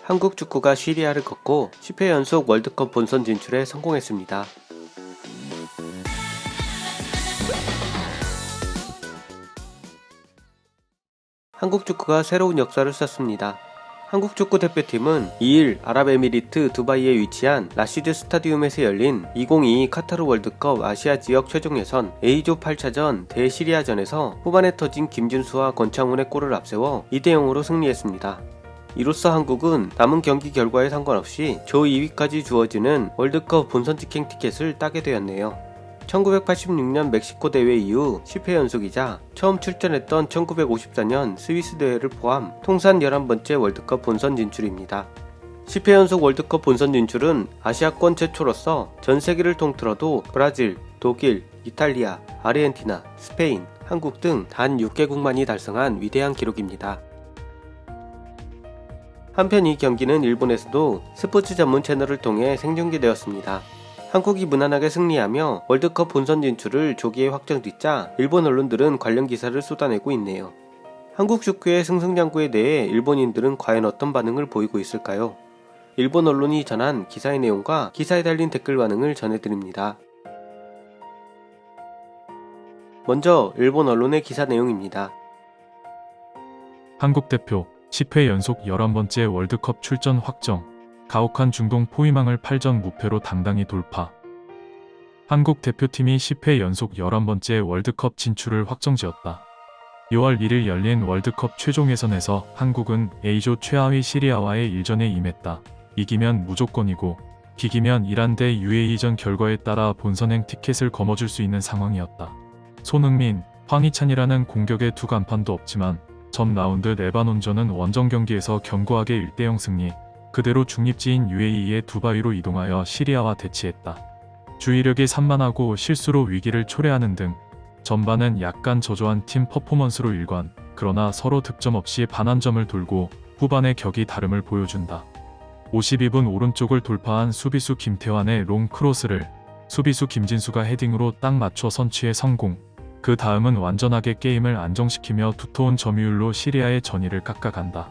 한국 축구가 시리아를 꺾고 10회 연속 월드컵 본선 진출에 성공했습니다. 한국 축구가 새로운 역사를 썼습니다. 한국 축구 대표팀은 2일 아랍에미리트 두바이에 위치한 라시드 스타디움에서 열린 2022 카타르 월드컵 아시아 지역 최종 예선 A조 8차전 대시리아전에서 후반에 터진 김진수와 권창훈의 골을 앞세워 2대0으로 승리했습니다. 이로써 한국은 남은 경기 결과에 상관없이 조 2위까지 주어지는 월드컵 본선 직행 티켓을 따게 되었네요. 1986년 멕시코 대회 이후 10회 연속이자 처음 출전했던 1954년 스위스 대회를 포함 통산 11번째 월드컵 본선 진출입니다. 10회 연속 월드컵 본선 진출은 아시아권 최초로서 전 세계를 통틀어도 브라질, 독일, 이탈리아, 아르헨티나, 스페인, 한국 등 단 6개국만이 달성한 위대한 기록입니다. 한편 이 경기는 일본에서도 스포츠 전문 채널을 통해 생중계되었습니다. 한국이 무난하게 승리하며 월드컵 본선 진출을 조기에 확정짓자 일본 언론들은 관련 기사를 쏟아내고 있네요. 한국 축구의 승승장구에 대해 일본인들은 과연 어떤 반응을 보이고 있을까요? 일본 언론이 전한 기사의 내용과 기사에 달린 댓글 반응을 전해드립니다. 먼저 일본 언론의 기사 내용입니다. 한국 대표 10회 연속 11번째 월드컵 출전 확정. 가혹한 중동 포위망을 8전 무패로 당당히 돌파. 한국 대표팀이 10회 연속 11번째 월드컵 진출을 확정지었다. 6월 1일 열린 월드컵 최종 예선에서 한국은 A조 최하위 시리아와의 일전에 임했다. 이기면 무조건이고 비기면 이란 대 UAE전 결과에 따라 본선행 티켓을 거머쥘 수 있는 상황이었다. 손흥민, 황희찬이라는 공격의 두 간판도 없지만 전 라운드 레바논전은 원정 경기에서 견고하게 1대0 승리. 그대로 중립지인 UAE의 두바이로 이동하여 시리아와 대치했다. 주의력이 산만하고 실수로 위기를 초래하는 등 전반은 약간 저조한 팀 퍼포먼스로 일관, 그러나 서로 득점 없이 반환점을 돌고 후반의 격이 다름을 보여준다. 52분 오른쪽을 돌파한 수비수 김태환의 롱 크로스를 수비수 김진수가 헤딩으로 딱 맞춰 선취에 성공. 그 다음은 완전하게 게임을 안정시키며 두터운 점유율로 시리아의 전의를 깎아간다.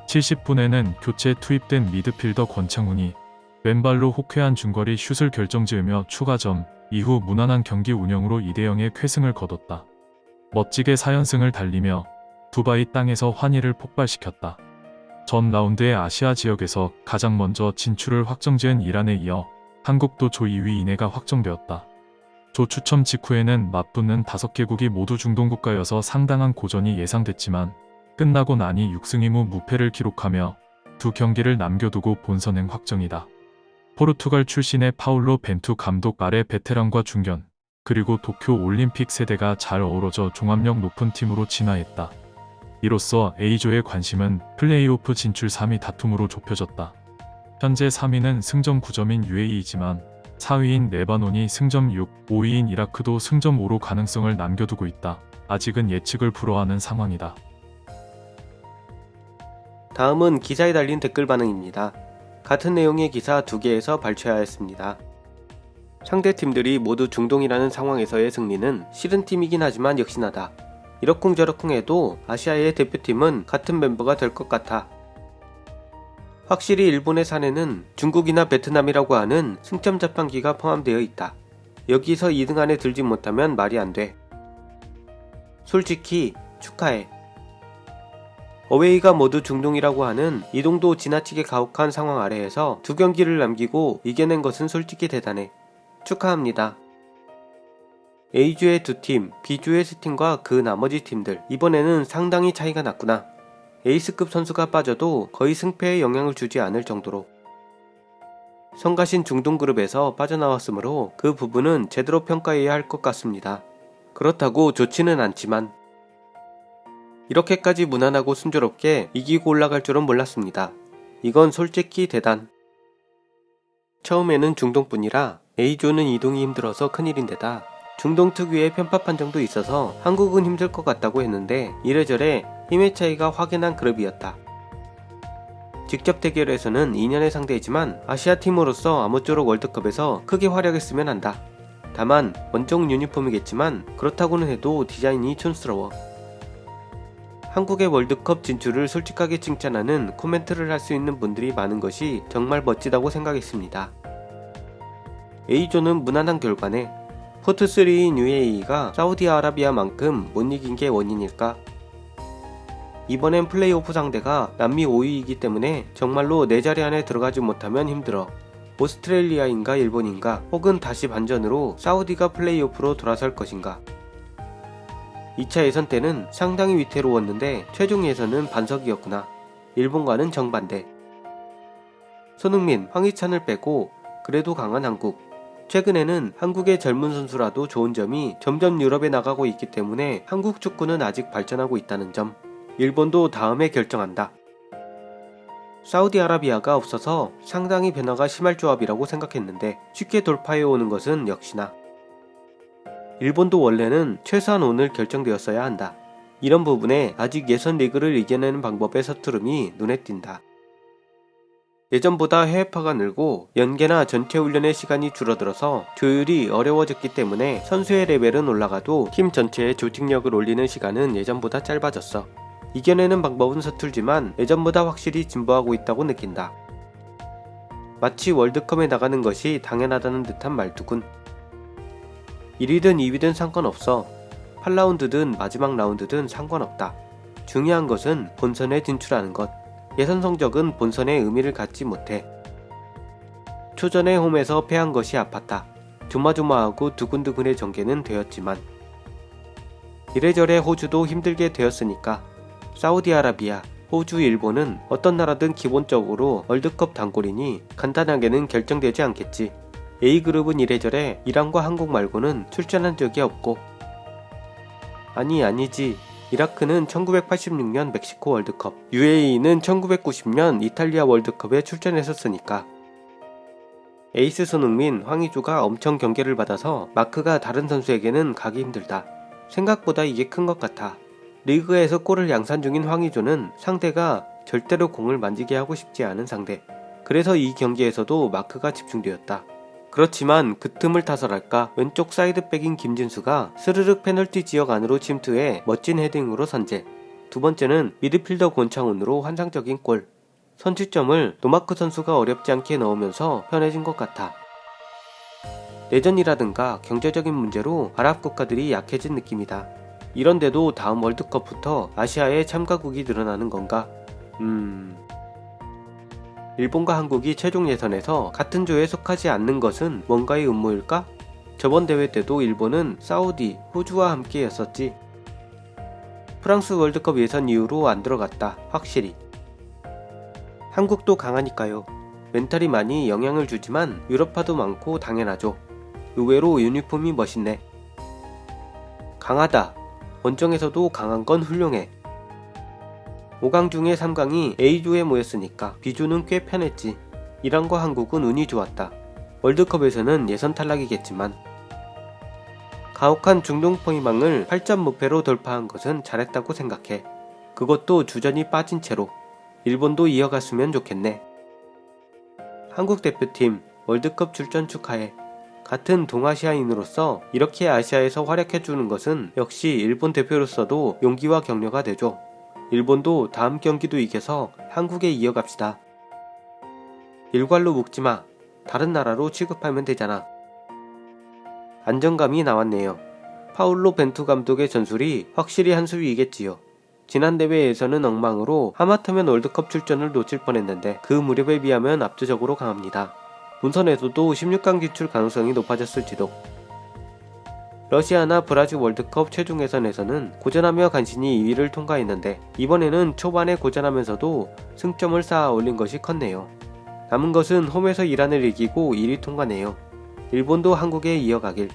70분에는 교체 투입된 미드필더 권창훈이 왼발로 호쾌한 중거리 슛을 결정지으며 추가점, 이후 무난한 경기 운영으로 2대0의 쾌승을 거뒀다. 멋지게 4연승을 달리며 두바이 땅에서 환희를 폭발시켰다. 전 라운드의 아시아 지역에서 가장 먼저 진출을 확정지은 이란에 이어 한국도 조 2위 이내가 확정되었다. 조 추첨 직후에는 맞붙는 5개국이 모두 중동 국가여서 상당한 고전이 예상됐지만 끝나고 나니 6승 2무 무패를 기록하며 두 경기를 남겨두고 본선행 확정이다. 포르투갈 출신의 파울로 벤투 감독 아래 베테랑과 중견, 그리고 도쿄 올림픽 세대가 잘 어우러져 종합력 높은 팀으로 진화했다. 이로써 A조의 관심은 플레이오프 진출 3위 다툼으로 좁혀졌다. 현재 3위는 승점 9점인 UAE이지만 4위인 레바논이 승점 6, 5위인 이라크도 승점 5로 가능성을 남겨두고 있다. 아직은 예측을 불허하는 상황이다. 다음은 기사에 달린 댓글 반응입니다. 같은 내용의 기사 2개에서 발췌하였습니다. 상대팀들이 모두 중동이라는 상황에서의 승리는 싫은 팀이긴 하지만 역시나다. 이러쿵저러쿵 해도 아시아의 대표팀은 같은 멤버가 될 것 같아. 확실히 일본의 사내는 중국이나 베트남이라고 하는 승점 자판기가 포함되어 있다. 여기서 2등 안에 들지 못하면 말이 안 돼. 솔직히 축하해. 어웨이가 모두 중동이라고 하는 이동도 지나치게 가혹한 상황 아래에서 두 경기를 남기고 이겨낸 것은 솔직히 대단해. 축하합니다. A조의 두 팀, B조의 세 팀과 그 나머지 팀들, 이번에는 상당히 차이가 났구나. 에이스급 선수가 빠져도 거의 승패에 영향을 주지 않을 정도로. 성가신 중동 그룹에서 빠져나왔으므로 그 부분은 제대로 평가해야 할 것 같습니다. 그렇다고 좋지는 않지만 이렇게까지 무난하고 순조롭게 이기고 올라갈 줄은 몰랐습니다. 이건 솔직히 대단. 처음에는 중동뿐이라 A조는 이동이 힘들어서 큰일인데다 중동 특유의 편파 판정도 있어서 한국은 힘들 것 같다고 했는데 이래저래 힘의 차이가 확연한 그룹이었다. 직접 대결에서는 2년의 상대이지만 아시아 팀으로서 아무쪼록 월드컵에서 크게 활약했으면 한다. 다만 원정 유니폼이겠지만 그렇다고는 해도 디자인이 촌스러워. 한국의 월드컵 진출을 솔직하게 칭찬하는 코멘트를 할 수 있는 분들이 많은 것이 정말 멋지다고 생각했습니다. A조는 무난한 결과네. 포트3인 UAE가 사우디아라비아만큼 못 이긴 게 원인일까? 이번엔 플레이오프 상대가 남미 5위이기 때문에 정말로 내 자리 안에 들어가지 못하면 힘들어. 오스트레일리아인가 일본인가 혹은 다시 반전으로 사우디가 플레이오프로 돌아설 것인가. 2차 예선 때는 상당히 위태로웠는데 최종 예선은 반석이었구나. 일본과는 정반대. 손흥민, 황희찬을 빼고 그래도 강한 한국. 최근에는 한국의 젊은 선수라도 좋은 점이 점점 유럽에 나가고 있기 때문에 한국 축구는 아직 발전하고 있다는 점. 일본도 다음에 결정한다. 사우디아라비아가 없어서 상당히 변화가 심할 조합이라고 생각했는데 쉽게 돌파해 오는 것은 역시나. 일본도 원래는 최소한 오늘 결정되었어야 한다. 이런 부분에 아직 예선 리그를 이겨내는 방법의 서투름이 눈에 띈다. 예전보다 해외파가 늘고 연계나 전체 훈련의 시간이 줄어들어서 조율이 어려워졌기 때문에 선수의 레벨은 올라가도 팀 전체의 조직력을 올리는 시간은 예전보다 짧아졌어. 이겨내는 방법은 서툴지만 예전보다 확실히 진보하고 있다고 느낀다. 마치 월드컵에 나가는 것이 당연하다는 듯한 말투군. 1위든 2위든 상관없어. 8라운드든 마지막 라운드든 상관없다. 중요한 것은 본선에 진출하는 것. 예선 성적은 본선의 의미를 갖지 못해. 초전에 홈에서 패한 것이 아팠다. 조마조마하고 두근두근의 전개는 되었지만 이래저래 호주도 힘들게 되었으니까 사우디아라비아, 호주, 일본은 어떤 나라든 기본적으로 월드컵 단골이니 간단하게는 결정되지 않겠지. A그룹은 이래저래 이란과 한국 말고는 출전한 적이 없고 아니지. 이라크는 1986년 멕시코 월드컵, UAE는 1990년 이탈리아 월드컵에 출전했었으니까. 에이스 손흥민, 황의조가 엄청 경계를 받아서 마크가 다른 선수에게는 가기 힘들다. 생각보다 이게 큰 것 같아. 리그에서 골을 양산 중인 황의조는 상대가 절대로 공을 만지게 하고 싶지 않은 상대. 그래서 이 경기에서도 마크가 집중되었다. 그렇지만 그 틈을 타서랄까 왼쪽 사이드백인 김진수가 스르륵 페널티 지역 안으로 침투해 멋진 헤딩으로 선제. 두 번째는 미드필더 권창훈으로 환상적인 골. 선취점을 노마크 선수가 어렵지 않게 넣으면서 편해진 것 같아. 내전이라든가 경제적인 문제로 아랍 국가들이 약해진 느낌이다. 이런데도 다음 월드컵부터 아시아의 참가국이 늘어나는 건가? 일본과 한국이 최종 예선에서 같은 조에 속하지 않는 것은 뭔가의 음모일까? 저번 대회 때도 일본은 사우디, 호주와 함께였었지. 프랑스 월드컵 예선 이후로 안 들어갔다. 확실히. 한국도 강하니까요. 멘탈이 많이 영향을 주지만 유럽파도 많고 당연하죠. 의외로 유니폼이 멋있네. 강하다. 원정에서도 강한 건 훌륭해. 5강 중에 3강이 A조에 모였으니까 B조는 꽤 편했지. 이란과 한국은 운이 좋았다. 월드컵에서는 예선 탈락이겠지만 가혹한 중동 포위망을 8점 무패로 돌파한 것은 잘했다고 생각해. 그것도 주전이 빠진 채로. 일본도 이어갔으면 좋겠네. 한국 대표팀 월드컵 출전 축하해. 같은 동아시아인으로서 이렇게 아시아에서 활약해주는 것은 역시 일본 대표로서도 용기와 격려가 되죠. 일본도 다음 경기도 이겨서 한국에 이어갑시다. 일괄로 묶지마. 다른 나라로 취급하면 되잖아. 안정감이 나왔네요. 파울로 벤투 감독의 전술이 확실히 한 수위이겠지요. 지난 대회에서는 엉망으로 하마터면 월드컵 출전을 놓칠 뻔했는데 그 무렵에 비하면 압도적으로 강합니다. 본선에서도 16강 진출 가능성이 높아졌을지도. 러시아나 브라질 월드컵 최종 예선에서는 고전하며 간신히 2위를 통과했는데 이번에는 초반에 고전하면서도 승점을 쌓아 올린 것이 컸네요. 남은 것은 홈에서 이란을 이기고 1위 통과네요. 일본도 한국에 이어가길.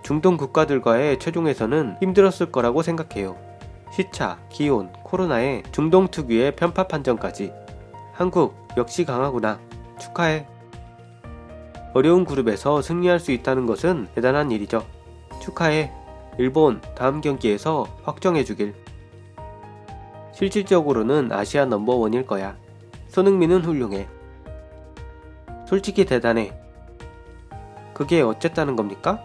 중동 국가들과의 최종 예선은 힘들었을 거라고 생각해요. 시차, 기온, 코로나에 중동 특유의 편파 판정까지. 한국 역시 강하구나. 축하해. 어려운 그룹에서 승리할 수 있다는 것은 대단한 일이죠. 축하해. 일본 다음 경기에서 확정해주길. 실질적으로는 아시아 넘버원일 거야. 손흥민은 훌륭해. 솔직히 대단해. 그게 어쨌다는 겁니까?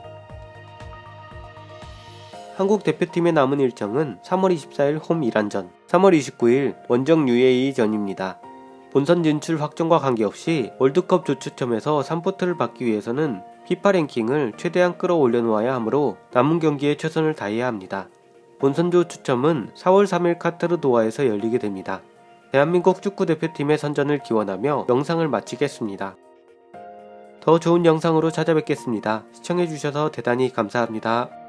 한국 대표팀의 남은 일정은 3월 24일 홈 이란전, 3월 29일 원정 UAE전입니다. 본선 진출 확정과 관계없이 월드컵 조추첨에서 3포트를 받기 위해서는 피파 랭킹을 최대한 끌어올려 놓아야 하므로 남은 경기에 최선을 다해야 합니다. 본선조 추첨은 4월 3일 카타르 도하에서 열리게 됩니다. 대한민국 축구대표팀의 선전을 기원하며 영상을 마치겠습니다. 더 좋은 영상으로 찾아뵙겠습니다. 시청해주셔서 대단히 감사합니다.